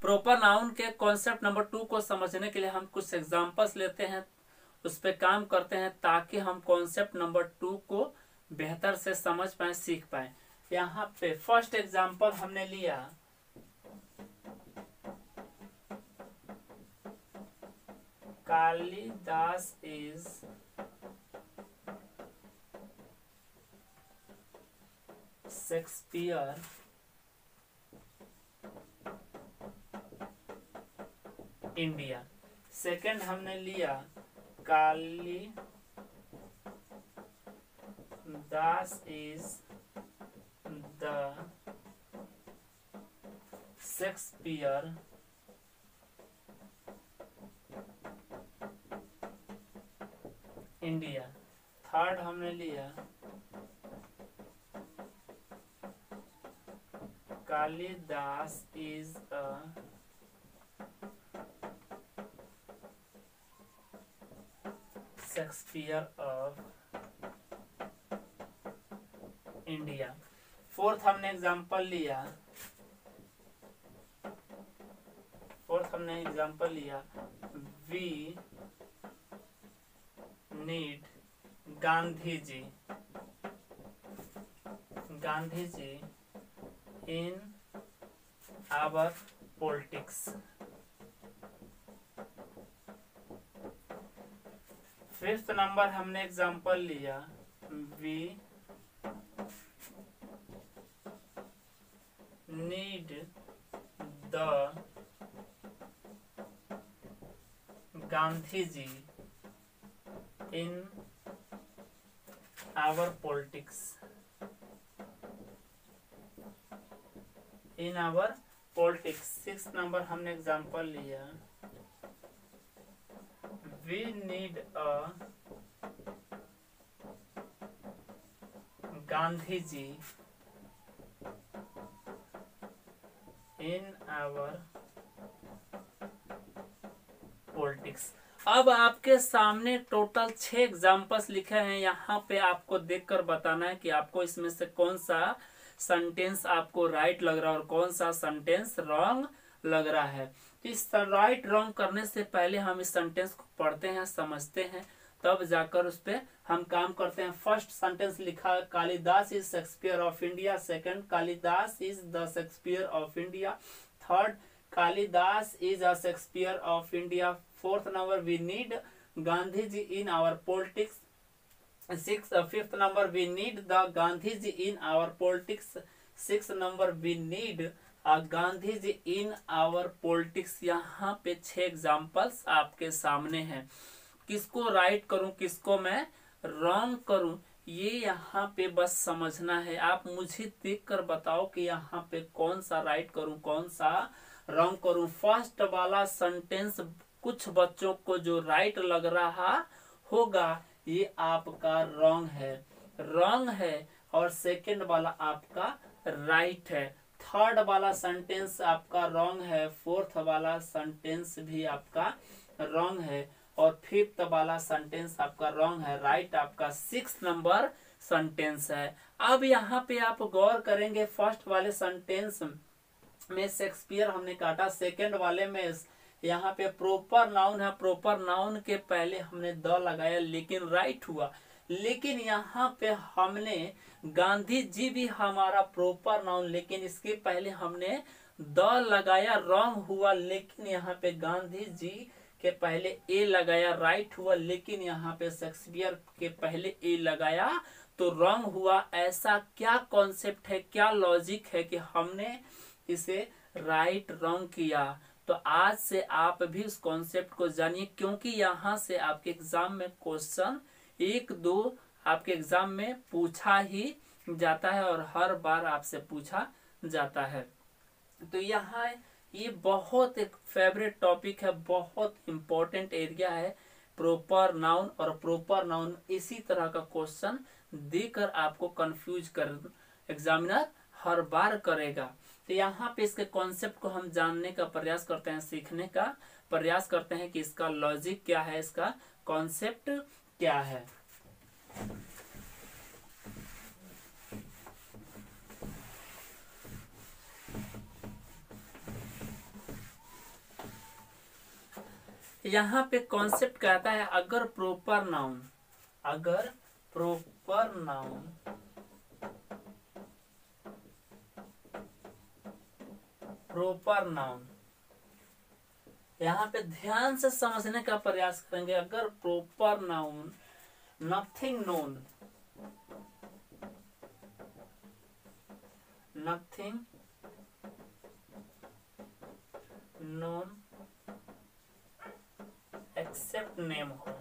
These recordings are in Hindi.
प्रॉपर नाउन के कॉन्सेप्ट नंबर 2 को समझने के लिए हम कुछ एग्जांपल्स लेते हैं, उस पर काम करते हैं ताकि हम कॉन्सेप्ट नंबर 2 को बेहतर से समझ पाए, सीख पाए। यहाँ पे फर्स्ट एग्जांपल हमने लिया Kalidas is Shakespeare India. Second हमने लिया Kalidas is the Shakespeare India. Third हमने लिया Kalidas is a Shakespeare of India. Fourth हमने एग्जांपल लिया we need Gandhi ji in our politics. Fifth number हमने एग्जांपल लिया we need the Gandhi ji in our politics. Six number हमने एग्जांपल लिया we need a Gandhi ji in our politics. अब आपके सामने टोटल 6 एग्जाम्पल्स लिखे हैं। यहाँ पे आपको देखकर बताना है कि आपको इसमें से कौन सा सेंटेंस आपको राइट लग रहा है और कौन सा सेंटेंस रॉन्ग लग रहा है। तो इस राइट रॉन्ग करने से पहले हम इस सेंटेंस को पढ़ते हैं, समझते हैं, तब जाकर उस पर हम काम करते हैं। फर्स्ट सेंटेंस लिखा Kalidas is Shakespeare of India. Second Kalidas is the Shakespeare of India. Third Kalidas is a Shakespeare of India. Fourth number we need Gandhi ji in our politics. Fifth number we need the Gandhi ji in our politics. Six number we need Gandhi ji in our politics. यहाँ पे 6 एग्जाम्पल्स आपके सामने हैं। किसको राइट करूं, किसको मैं रॉन्ग करूं, ये यहाँ पे बस समझना है। आप मुझे देख कर बताओ कि यहाँ पे कौन सा राइट करूं, कौन सा रॉन्ग करूं। फर्स्ट वाला सेंटेंस कुछ बच्चों को जो राइट लग रहा होगा ये आपका रॉन्ग है और सेकंड वाला आपका राइट है। थर्ड वाला सेंटेंस आपका रॉन्ग है, फोर्थ वाला सेंटेंस भी आपका रॉन्ग है और फिफ्थ वाला सेंटेंस आपका रॉन्ग है। राइट आपका 6 नंबर सेंटेंस है। अब यहाँ पे आप गौर करेंगे, फर्स्ट वाले सेंटेंस में शेक्सपियर हमने काटा, सेकंड वाले में यहाँ पे प्रॉपर नाउन है, प्रॉपर नाउन के पहले हमने द लगाया लेकिन राइट हुआ। लेकिन यहाँ पे हमने गांधी जी भी हमारा प्रॉपर नाउन, लेकिन इसके पहले हमने द लगाया, रॉन्ग हुआ। लेकिन यहाँ पे गांधी जी के पहले ए लगाया, राइट हुआ। लेकिन यहाँ पे शेक्सपियर के पहले ए लगाया तो रॉन्ग हुआ। ऐसा क्या कॉन्सेप्ट है, क्या लॉजिक है कि हमने इसे राइट रॉन्ग किया। तो आज से आप भी उस कॉन्सेप्ट को जानिए, क्योंकि यहाँ से आपके एग्जाम में क्वेश्चन 1-2 आपके एग्जाम में पूछा ही जाता है और हर बार आपसे पूछा जाता है। तो यहाँ ये बहुत एक फेवरेट टॉपिक है, बहुत इंपॉर्टेंट एरिया है प्रॉपर नाउन। और प्रॉपर नाउन इसी तरह का क्वेश्चन देकर आपको कंफ्यूज कर एग्जामिनर हर बार करेगा। तो यहाँ पे इसके कॉन्सेप्ट को हम जानने का प्रयास करते हैं, सीखने का प्रयास करते हैं कि इसका लॉजिक क्या है, इसका कॉन्सेप्ट क्या है। यहाँ पे कॉन्सेप्ट कहता है अगर प्रॉपर नाउन यहाँ पे ध्यान से समझने का प्रयास करेंगे। अगर proper noun nothing known except name हो,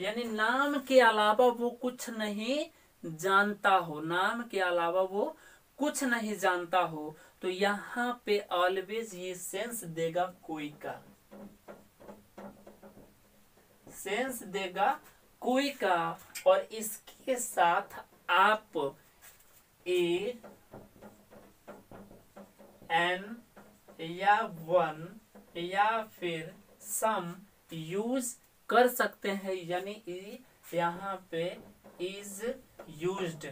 यानी नाम के अलावा वो कुछ नहीं जानता हो, नाम के अलावा वो कुछ नहीं जानता हो, तो यहाँ पे ऑलवेज ये सेंस देगा कोई का, सेंस देगा कोई का, और इसके साथ आप ए एन या वन या फिर सम यूज कर सकते हैं, यानी यहाँ पे इज यूज्ड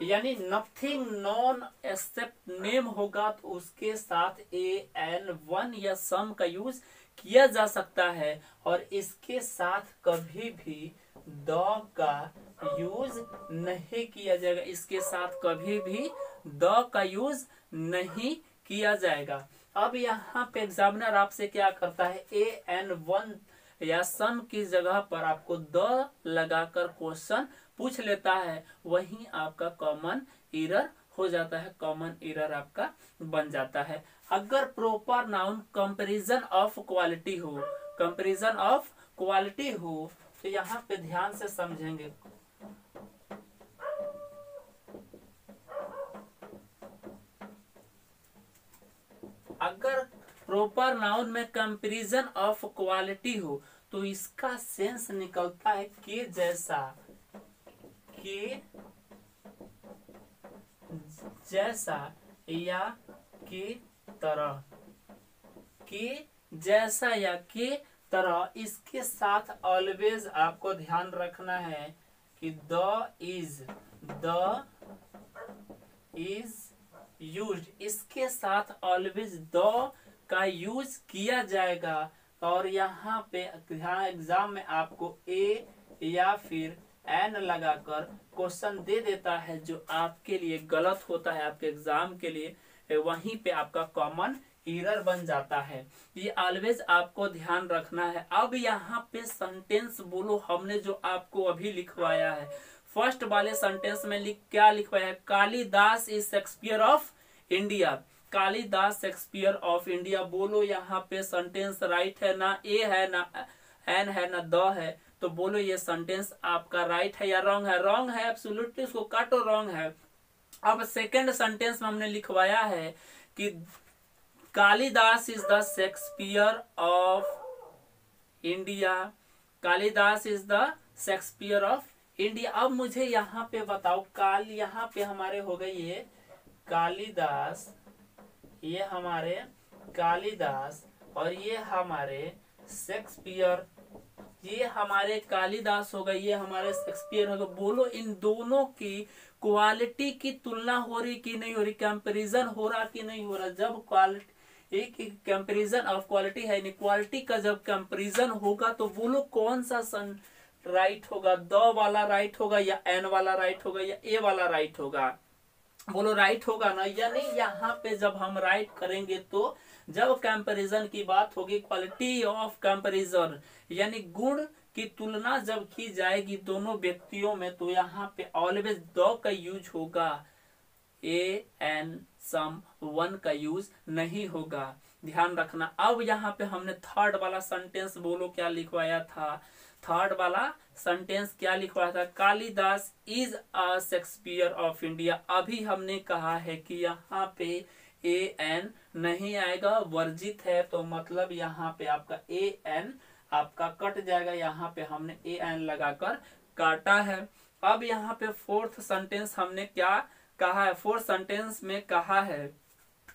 यानी नथिंग नॉन एक्सेप्ट नेम होगा तो उसके साथ ए एन वन या सम का यूज किया जा सकता है, और इसके साथ कभी भी द का यूज नहीं किया जाएगा, इसके साथ कभी भी द का यूज नहीं किया जाएगा। अब यहाँ पे एग्जामिनर आपसे क्या करता है, ए एन वन या सम की जगह पर आपको द लगाकर क्वेश्चन पूछ लेता है, वहीं आपका कॉमन एरर हो जाता है, कॉमन एरर आपका बन जाता है। अगर proper noun comparison of quality हो, तो यहाँ पे ध्यान से समझेंगे। अगर प्रॉपर नाउन में कंपैरिजन ऑफ क्वालिटी हो तो इसका सेंस निकलता है के जैसा या के तरह, के जैसा या के तरह। इसके साथ ऑलवेज आपको ध्यान रखना है कि द इज यूज्ड, इसके साथ ऑलवेज द का यूज किया जाएगा, और यहाँ पे एग्जाम में आपको ए या फिर एन लगाकर क्वेश्चन दे देता है, जो आपके लिए गलत होता है, आपके एग्जाम के लिए वहीं पे आपका कॉमन एरर बन जाता है। ये ऑलवेज आपको ध्यान रखना है। अब यहाँ पे सेंटेंस बोलो हमने जो आपको अभी लिखवाया है, फर्स्ट वाले सेंटेंस में क्या लिखवाया है, Kalidas is Shakespeare of India, Kalidas Shakespeare of India. बोलो यहाँ पे सेंटेंस राइट है, ना ए है ना एन है ना द है, तो बोलो ये सेंटेंस आपका राइट है या रॉन्ग है। रॉन्ग है एब्सोल्युटली, उसको काटो, रॉन्ग है। अब सेकंड सेंटेंस में हमने लिखवाया है कि Kalidas is the Shakespeare of India, Kalidas is the Shakespeare of India. अब मुझे यहाँ पे बताओ, यहाँ पे हमारे हो गए ये कालिदास, ये हमारे कालिदास, और ये हमारे शेक्सपियर, ये हमारे कालिदास हो गए, ये हमारे शेक्सपियर हो गए। बोलो इन दोनों की क्वालिटी की तुलना हो रही कि नहीं हो रही, कंपैरिजन हो रहा कि नहीं हो रहा। जब क्वालिटी एक कंपैरिजन ऑफ क्वालिटी है, क्वालिटी का जब कंपैरिजन होगा तो बोलो कौन सा राइट होगा, द वाला राइट होगा या एन वाला राइट होगा या ए वाला राइट होगा। बोलो राइट होगा ना, यानी यहाँ पे जब हम राइट करेंगे तो जब कंपैरिजन की बात होगी, क्वालिटी ऑफ कंपैरिजन यानी गुण की तुलना जब की जाएगी दोनों व्यक्तियों में, तो यहाँ पे ऑलवेज द का यूज होगा, ए एन सम वन का यूज नहीं होगा, ध्यान रखना। अब यहाँ पे हमने थर्ड वाला सेंटेंस बोलो क्या लिखवाया था, थर्ड वाला सेंटेंस क्या लिखवाया था, Kalidas is a Shakespeare of India. अभी हमने कहा है कि यहाँ पे ए एन नहीं आएगा, वर्जित है, तो मतलब यहाँ पे आपका ए एन आपका कट जाएगा। यहाँ पे हमने ए एन लगाकर काटा है। अब यहाँ पे फोर्थ सेंटेंस हमने क्या कहा है, फोर्थ सेंटेंस में कहा है,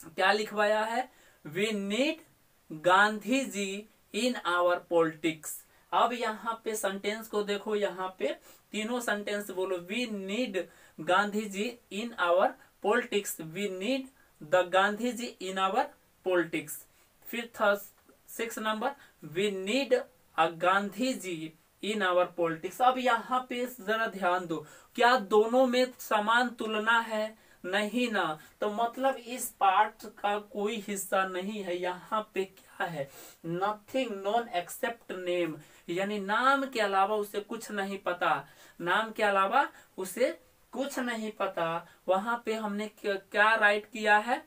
क्या लिखवाया है, we need Gandhi ji in our politics. अब यहाँ पे सेंटेंस को देखो, यहाँ पे तीनों सेंटेंस बोलो, we need Gandhi ji in our politics, we need the Gandhi ji in our politics. फिर 6 number, we need a Gandhi ji in our politics. अब यहाँ पे जरा ध्यान दो, क्या दोनों में समान तुलना है? नहीं ना, तो मतलब इस पार्ट का कोई हिस्सा नहीं है। यहाँ पे क्या है, नथिंग नोन एक्सेप्ट नेम, यानी नाम के अलावा उसे कुछ नहीं पता, नाम के अलावा उसे कुछ नहीं पता। वहां पे हमने क्या राइट किया है,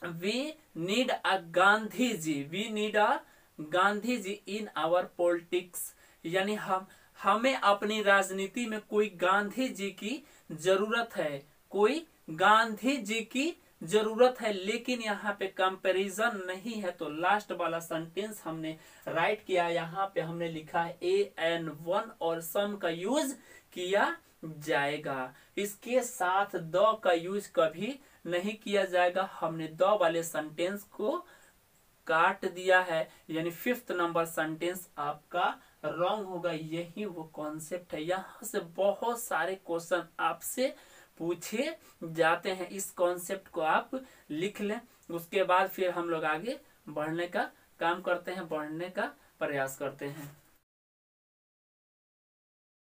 we need a Gandhi ji, we need a Gandhi ji in our politics, यानी हमें अपनी राजनीति में कोई गांधी जी की जरूरत है, कोई गांधी जी की जरूरत है। लेकिन यहाँ पे कंपैरिजन नहीं है, तो लास्ट वाला सेंटेंस हमने राइट किया। यहाँ पे हमने लिखा है AN1 और सम का यूज किया जाएगा, इसके साथ द का यूज कभी नहीं किया जाएगा। हमने द वाले सेंटेंस को काट दिया है, यानी 5th नंबर सेंटेंस आपका रॉन्ग होगा। यही वो कॉन्सेप्ट है, यहाँ से बहुत सारे क्वेश्चन आपसे पूछे जाते हैं। इस कॉन्सेप्ट को आप लिख लें, उसके बाद फिर हम लोग आगे बढ़ने का काम करते हैं, बढ़ने का प्रयास करते हैं।